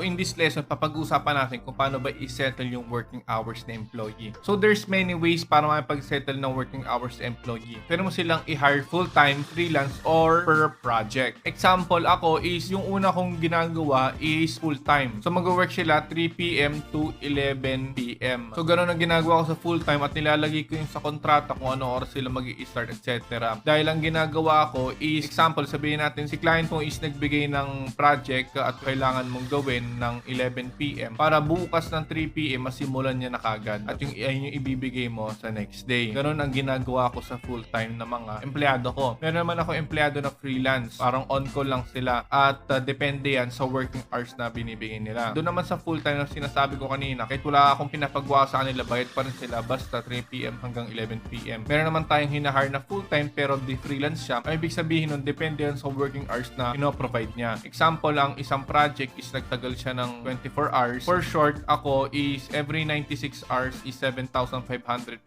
So in this lesson, papag-usapan natin kung paano ba i-settle yung working hours ng employee. So there's many ways para makapag-settle ng working hours ng employee. Pwede mo silang i-hire full-time, freelance, or per project. Example ako is yung una kong ginagawa is full-time. So mag-work sila 3 p.m. to 11 p.m. So ganun ang ginagawa ko sa full-time at nilalagay ko yung sa kontrata kung ano oras sila mag-i-start, etc. Dahil ang ginagawa ko is, example, sabihin natin si client mo is nagbigay ng project at kailangan mong gawin ng 11 p.m. para bukas ng 3 p.m. masimulan niya na kagad at yung ibibigay mo sa next day. Ganun ang ginagawa ko sa full-time na mga empleyado ko. Meron naman ako empleyado na freelance. Parang on-call lang sila at depende yan sa working hours na binibigay nila. Doon naman sa full-time na sinasabi ko kanina, kahit wala akong pinapagawa sa kanila, bayad pa rin sila basta 3 p.m. hanggang 11 p.m. Meron naman tayong hinahire na full-time pero di freelance siya. Ay, ibig sabihin nun, depende yan sa working hours na provide niya. Example, ang isang project is nagtagal siya ng 24 hours. For short, ako is every 96 hours is 7,500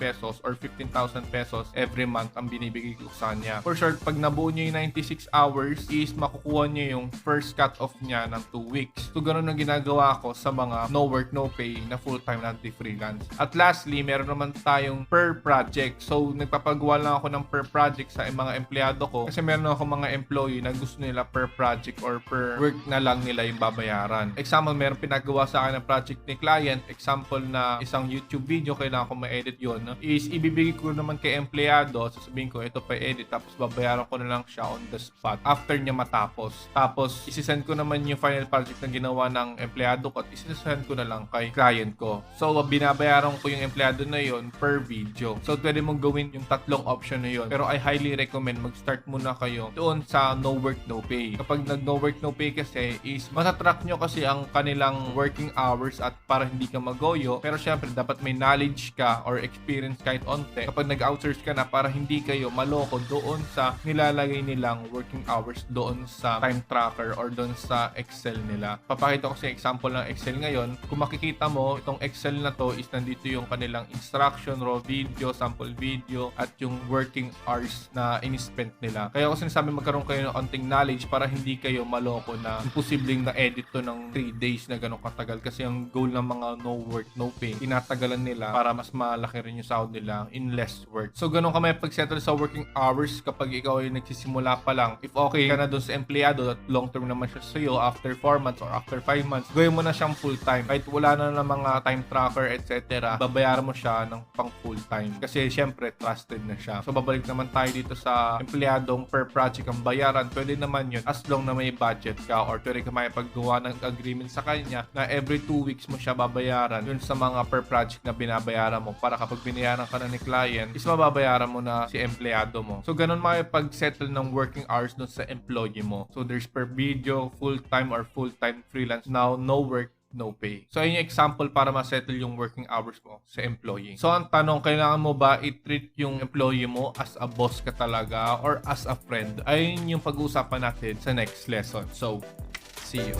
pesos or 15,000 pesos every month ang binibigay ko sa kanya. For short, pag nabuo niya yung 96 hours is makukuha niya yung first cut off niya ng 2 weeks. So, ganun ang ginagawa ko sa mga no work, no pay na full-time na freelance. At lastly, meron naman tayong per project. So, nagpapagawa lang ako ng per project sa mga empleyado ko kasi meron ako mga employee na gusto nila per project or per work na lang nila yung babayaran. Example, meron pinagawa sa akin ng project ni client. Example na isang YouTube video, kailangan ko ma-edit yun. Is ibibigay ko naman kay empleyado, sasabihin ko ito pa edit tapos babayaran ko na lang siya on the spot after niya matapos. Tapos isisend ko naman yung final project na ginawa ng empleyado ko at isisend ko na lang kay client ko. So binabayaran ko yung empleyado na yun per video. So pwede mong gawin yung tatlong option na yun. Pero I highly recommend mag-start muna kayo doon sa no work, no pay. Kapag nag no work, no pay kasi is matatrack nyo kasi ang kanilang working hours at para hindi ka magoyo. Pero syempre dapat may knowledge ka or experience kahit onte kapag nag-outsource ka na para hindi kayo maloko doon sa nilalagay nilang working hours doon sa time tracker or doon sa Excel nila. Papakita ko sa example ng Excel ngayon. Kung makikita mo, itong Excel na to is nandito yung kanilang instruction, raw video, sample video at yung working hours na in-spent nila. Kaya ako sinasabi magkaroon kayo ng onting knowledge para hindi kayo maloko na imposibleng na-edit to ng 3 days na ganun katagal kasi ang goal ng mga no work, no pay, tinatagalan nila para mas malaki rin yung sahod nila in less work. So ganun ka may pag-settle sa working hours kapag ikaw ay nagsisimula pa lang. If okay ka na doon sa empleyado at long term naman siya sa iyo after 4 months or after 5 months, gawin mo na siyang full time. Kahit wala na ng mga time tracker etc. babayaran mo siya ng pang full time kasi syempre trusted na siya. So babalik naman tayo dito sa empleyadong per project ang bayaran. Pwede naman yun as long na may budget ka or pwede ka may paggawa ng agreement sa kanya na every 2 weeks mo siya babayaran yun sa mga per project na binabayaran mo para kapag binayaran ka na ni client is mababayaran mo na si empleyado mo. So ganun makipag-settle ng working hours dun sa employee mo. So there's per video, full-time or full-time freelance. Now, no work, no pay. So, ayun yung example para ma-settle yung working hours mo sa employee. So, ang tanong, kailangan mo ba i-treat yung employee mo as a boss ka talaga or as a friend? Ayun yung pag-uusapan natin sa next lesson. So, see you.